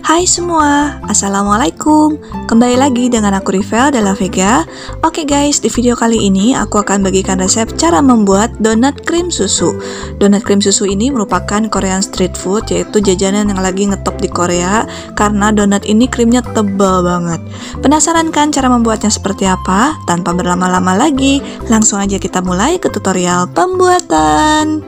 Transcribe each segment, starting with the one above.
Hai semua, Assalamualaikum. Kembali lagi dengan aku Rivel Della Vega. Oke guys, di video kali ini aku akan bagikan resep cara membuat donat krim susu. Donat krim susu ini merupakan Korean street food, yaitu jajanan yang lagi ngetop di Korea karena donat ini krimnya tebal banget. Penasaran kan cara membuatnya seperti apa? Tanpa berlama-lama lagi, langsung aja kita mulai ke tutorial pembuatan.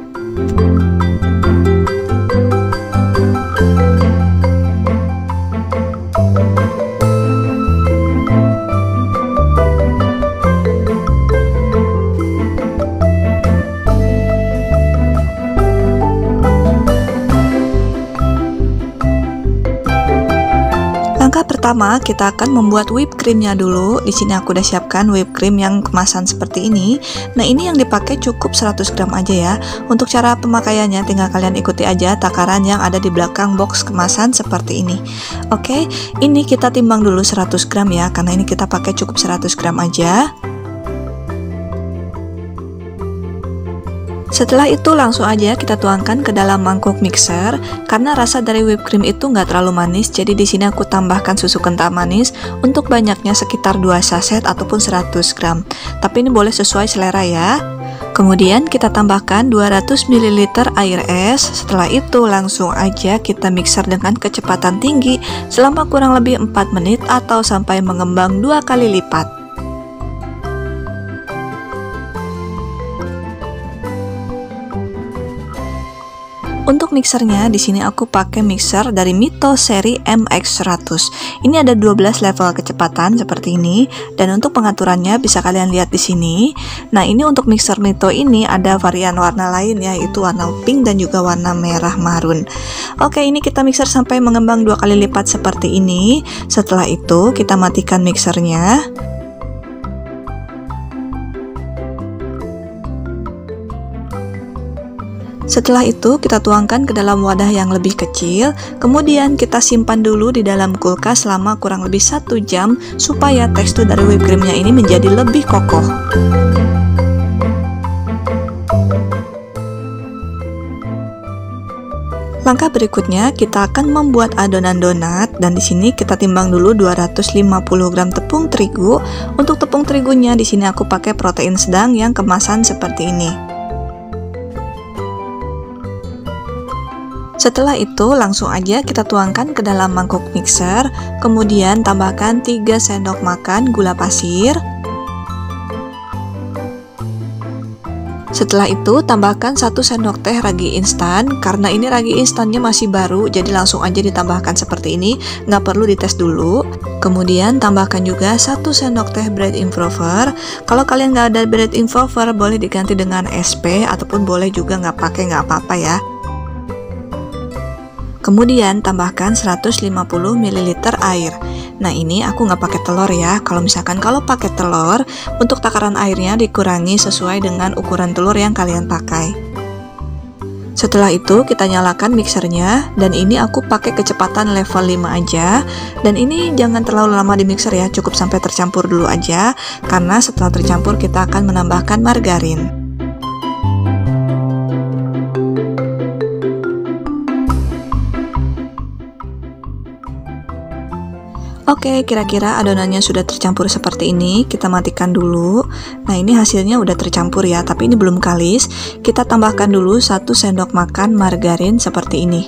Langkah pertama, kita akan membuat whipped creamnya dulu. Di sini aku udah siapkan whipped cream yang kemasan seperti ini. Nah, ini yang dipakai cukup 100 gram aja ya. Untuk cara pemakaiannya tinggal kalian ikuti aja takaran yang ada di belakang box kemasan seperti ini. Oke, ini kita timbang dulu 100 gram ya, karena ini kita pakai cukup 100 gram aja. Setelah itu langsung aja kita tuangkan ke dalam mangkuk mixer. Karena rasa dari whipped cream itu nggak terlalu manis, jadi di sini aku tambahkan susu kental manis untuk banyaknya sekitar 2 saset ataupun 100 gram. Tapi ini boleh sesuai selera ya. Kemudian kita tambahkan 200 ml air es. Setelah itu langsung aja kita mixer dengan kecepatan tinggi selama kurang lebih 4 menit atau sampai mengembang 2 kali lipat. Untuk mixernya di sini aku pakai mixer dari Mito seri MX100. Ini ada 12 level kecepatan seperti ini, dan untuk pengaturannya bisa kalian lihat di sini. Nah, ini untuk mixer Mito ini ada varian warna lain ya, yaitu warna pink dan juga warna merah marun. Oke, ini kita mixer sampai mengembang 2 kali lipat seperti ini. Setelah itu kita matikan mixernya. Setelah itu kita tuangkan ke dalam wadah yang lebih kecil, kemudian kita simpan dulu di dalam kulkas selama kurang lebih 1 jam supaya tekstur dari whipped creamnya ini menjadi lebih kokoh. Langkah berikutnya kita akan membuat adonan donat, dan di sini kita timbang dulu 250 gram tepung terigu. Untuk tepung terigunya di sini aku pakai protein sedang yang kemasan seperti ini. Setelah itu langsung aja kita tuangkan ke dalam mangkuk mixer, kemudian tambahkan 3 sendok makan gula pasir. Setelah itu tambahkan 1 sendok teh ragi instan. Karena ini ragi instannya masih baru, jadi langsung aja ditambahkan seperti ini, nggak perlu dites dulu. Kemudian tambahkan juga 1 sendok teh bread improver. Kalau kalian nggak ada bread improver, boleh diganti dengan SP ataupun boleh juga nggak pakai, nggak apa-apa ya. Kemudian tambahkan 150 ml air. Nah, ini aku nggak pakai telur ya. Kalau misalkan kalau pakai telur, untuk takaran airnya dikurangi sesuai dengan ukuran telur yang kalian pakai. Setelah itu kita nyalakan mixernya, dan ini aku pakai kecepatan level 5 aja. Dan ini jangan terlalu lama di mixer ya, cukup sampai tercampur dulu aja, karena setelah tercampur kita akan menambahkan margarin. Oke, kira-kira adonannya sudah tercampur seperti ini. Kita matikan dulu. Nah, ini hasilnya udah tercampur ya, tapi ini belum kalis. Kita tambahkan dulu 1 sendok makan margarin seperti ini.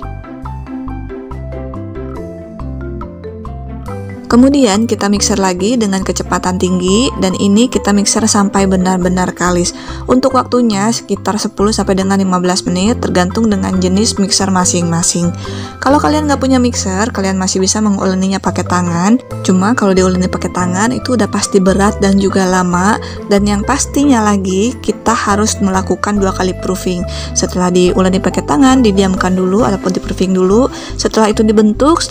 Kemudian kita mixer lagi dengan kecepatan tinggi, dan ini kita mixer sampai benar-benar kalis. Untuk waktunya sekitar 10 sampai dengan 15 menit tergantung dengan jenis mixer masing-masing. Kalau kalian nggak punya mixer, kalian masih bisa menguleninya pakai tangan. Cuma kalau diuleni pakai tangan itu udah pasti berat dan juga lama, dan yang pastinya lagi kita harus melakukan 2 kali proofing. Setelah diuleni pakai tangan, didiamkan dulu ataupun di proofing dulu. Setelah itu dibentuk,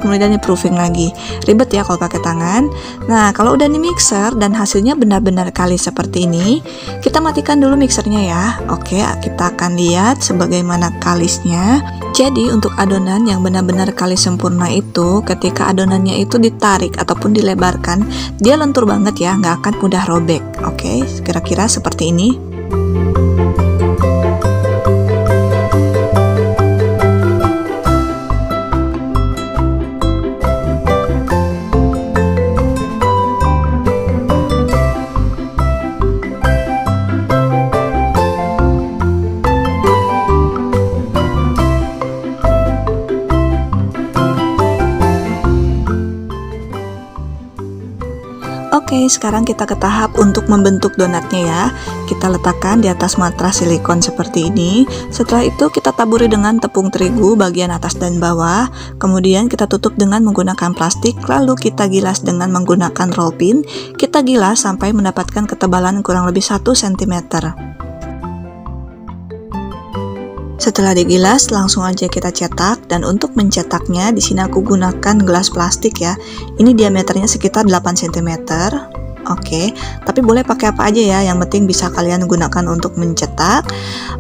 kemudian di proofing lagi. Ribet ya kalau pakai tangan. Nah, kalau udah di mixer dan hasilnya benar-benar kalis seperti ini, kita matikan dulu mixernya ya. Oke, kita akan lihat sebagaimana kalisnya. Jadi untuk adonan yang benar-benar kalis sempurna itu, ketika adonannya itu ditarik ataupun dilebarkan, dia lentur banget ya, nggak akan mudah robek. Oke, kira-kira seperti ini. Oke, sekarang kita ke tahap untuk membentuk donatnya ya. Kita letakkan di atas matras silikon seperti ini. Setelah itu kita taburi dengan tepung terigu bagian atas dan bawah. Kemudian kita tutup dengan menggunakan plastik, lalu kita gilas dengan menggunakan roll pin. Kita gilas sampai mendapatkan ketebalan kurang lebih 1 cm. Setelah digilas, langsung aja kita cetak, dan untuk mencetaknya di sini aku gunakan gelas plastik ya. Ini diameternya sekitar 8 cm. Oke, tapi boleh pakai apa aja ya, yang penting bisa kalian gunakan untuk mencetak.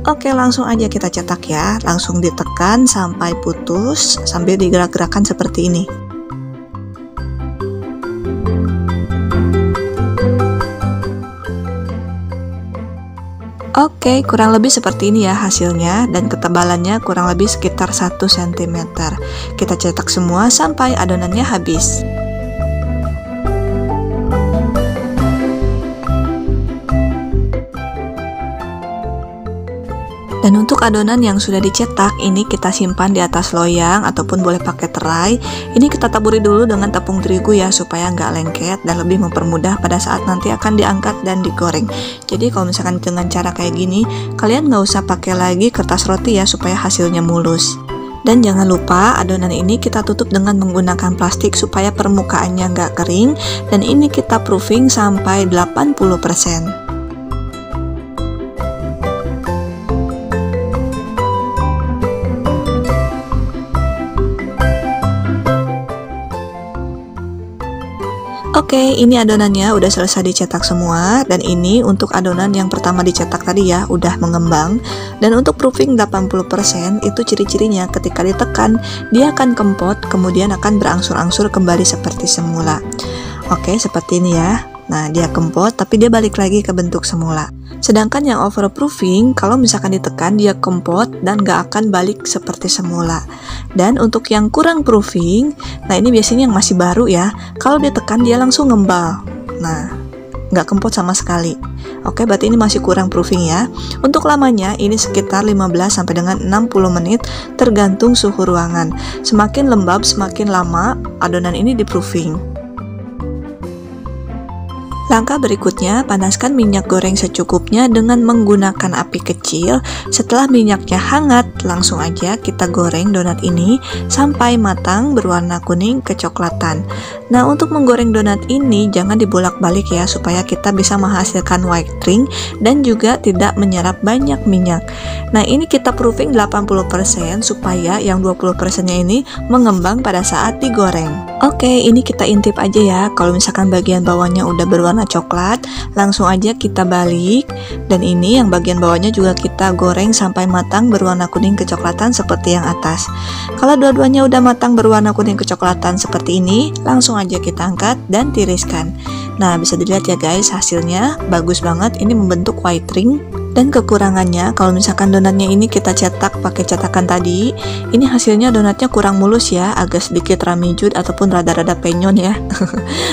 Oke, langsung aja kita cetak ya. Langsung ditekan sampai putus sambil digerak-gerakkan seperti ini. Oke, kurang lebih seperti ini ya hasilnya, dan ketebalannya kurang lebih sekitar 1 cm. Kita cetak semua sampai adonannya habis. Dan untuk adonan yang sudah dicetak, ini kita simpan di atas loyang ataupun boleh pakai terai. Ini kita taburi dulu dengan tepung terigu ya, supaya nggak lengket dan lebih mempermudah pada saat nanti akan diangkat dan digoreng. Jadi kalau misalkan dengan cara kayak gini, kalian nggak usah pakai lagi kertas roti ya, supaya hasilnya mulus. Dan jangan lupa adonan ini kita tutup dengan menggunakan plastik supaya permukaannya nggak kering. Dan ini kita proofing sampai 80%. Oke, ini adonannya udah selesai dicetak semua, dan ini untuk adonan yang pertama dicetak tadi ya, udah mengembang. Dan untuk proofing 80% itu ciri-cirinya ketika ditekan, dia akan kempot, kemudian akan berangsur-angsur kembali seperti semula. Oke, seperti ini ya. Nah, dia kempot, tapi dia balik lagi ke bentuk semula. Sedangkan yang overproofing, kalau misalkan ditekan, dia kempot dan gak akan balik seperti semula. Dan untuk yang kurang proofing, nah ini biasanya yang masih baru ya, kalau ditekan dia langsung ngembal. Nah, gak kempot sama sekali. Oke, berarti ini masih kurang proofing ya. Untuk lamanya, ini sekitar 15 sampai dengan 60 menit, tergantung suhu ruangan. Semakin lembab, semakin lama adonan ini di proofing. Langkah berikutnya, panaskan minyak goreng secukupnya dengan menggunakan api kecil. Setelah minyaknya hangat, langsung aja kita goreng donat ini sampai matang berwarna kuning kecoklatan. Nah, untuk menggoreng donat ini jangan dibolak-balik ya, supaya kita bisa menghasilkan white ring dan juga tidak menyerap banyak minyak. Nah, ini kita proofing 80% supaya yang 20%-nya ini mengembang pada saat digoreng. Oke, ini kita intip aja ya. Kalau misalkan bagian bawahnya udah berwarna coklat, langsung aja kita balik. Dan ini yang bagian bawahnya juga kita goreng sampai matang berwarna kuning kecoklatan seperti yang atas. Kalau dua-duanya udah matang berwarna kuning kecoklatan seperti ini, langsung aja kita angkat dan tiriskan. Nah, bisa dilihat ya guys, hasilnya bagus banget. Ini membentuk white ring. Dan kekurangannya, kalau misalkan donatnya ini kita cetak pakai cetakan tadi, ini hasilnya donatnya kurang mulus ya, agak sedikit ramijut ataupun rada-rada penyon ya.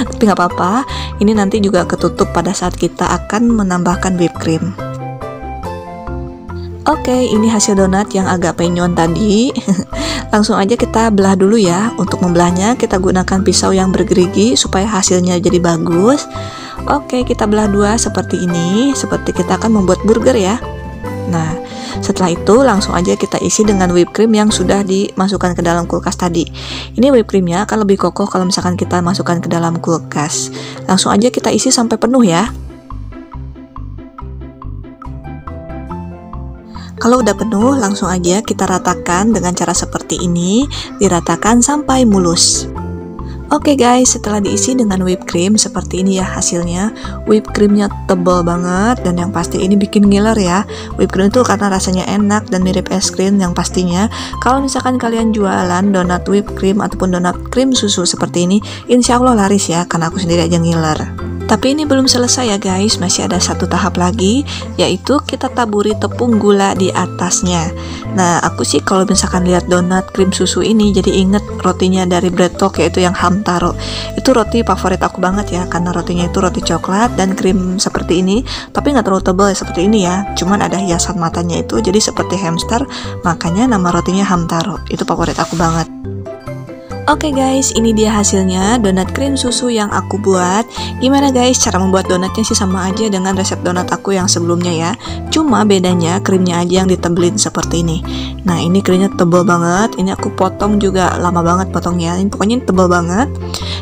Tapi nggak apa-apa, ini nanti juga ketutup pada saat kita akan menambahkan whipped cream. Oke, ini hasil donat yang agak penyon tadi. Langsung aja kita belah dulu ya. Untuk membelahnya kita gunakan pisau yang bergerigi supaya hasilnya jadi bagus. Oke, kita belah dua seperti ini, seperti kita akan membuat burger ya. Nah, setelah itu langsung aja kita isi dengan whipped cream yang sudah dimasukkan ke dalam kulkas tadi. Ini whipped creamnya akan lebih kokoh kalau misalkan kita masukkan ke dalam kulkas. Langsung aja kita isi sampai penuh ya. Kalau udah penuh, langsung aja kita ratakan dengan cara seperti ini, diratakan sampai mulus. Oke guys, setelah diisi dengan whipped cream seperti ini ya hasilnya. Whipped creamnya tebal banget dan yang pasti ini bikin ngiler ya. Whipped cream itu karena rasanya enak dan mirip es krim yang pastinya. Kalau misalkan kalian jualan donat whipped cream ataupun donat krim susu seperti ini, insya Allah laris ya, karena aku sendiri aja ngiler. Tapi ini belum selesai ya guys, masih ada satu tahap lagi, yaitu kita taburi tepung gula di atasnya. Nah, aku sih kalau misalkan lihat donat krim susu ini jadi inget rotinya dari Bread Talk, yaitu yang Hamtaro. Itu roti favorit aku banget ya, karena rotinya itu roti coklat dan krim seperti ini, tapi nggak terlalu tebal ya seperti ini ya, cuman ada hiasan matanya itu jadi seperti hamster, makanya nama rotinya Hamtaro. Itu favorit aku banget. Oke guys, ini dia hasilnya donat krim susu yang aku buat. Gimana guys, cara membuat donatnya sih sama aja dengan resep donat aku yang sebelumnya ya. Cuma bedanya krimnya aja yang ditebelin seperti ini. Nah, ini krimnya tebal banget. Ini aku potong juga lama banget potongnya. Ini pokoknya tebal banget.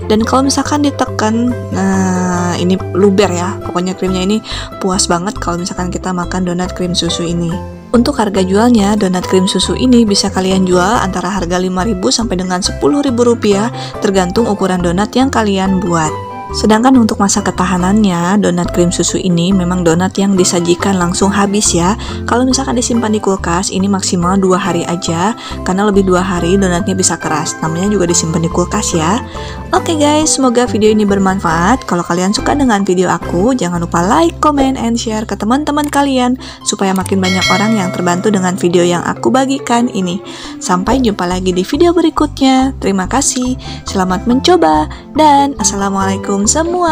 Dan kalau misalkan ditekan, nah ini luber ya. Pokoknya krimnya ini puas banget kalau misalkan kita makan donat krim susu ini. Untuk harga jualnya, donat krim susu ini bisa kalian jual antara harga 5.000 sampai dengan 10.000 rupiah, tergantung ukuran donat yang kalian buat. Sedangkan untuk masa ketahanannya, donat krim susu ini memang donat yang disajikan langsung habis ya. Kalau misalkan disimpan di kulkas, ini maksimal 2 hari aja, karena lebih 2 hari donatnya bisa keras. Namanya juga disimpan di kulkas ya. Oke guys, semoga video ini bermanfaat. Kalau kalian suka dengan video aku, jangan lupa like, comment, and share ke teman-teman kalian, supaya makin banyak orang yang terbantu dengan video yang aku bagikan ini. Sampai jumpa lagi di video berikutnya. Terima kasih, selamat mencoba, dan assalamualaikum semua.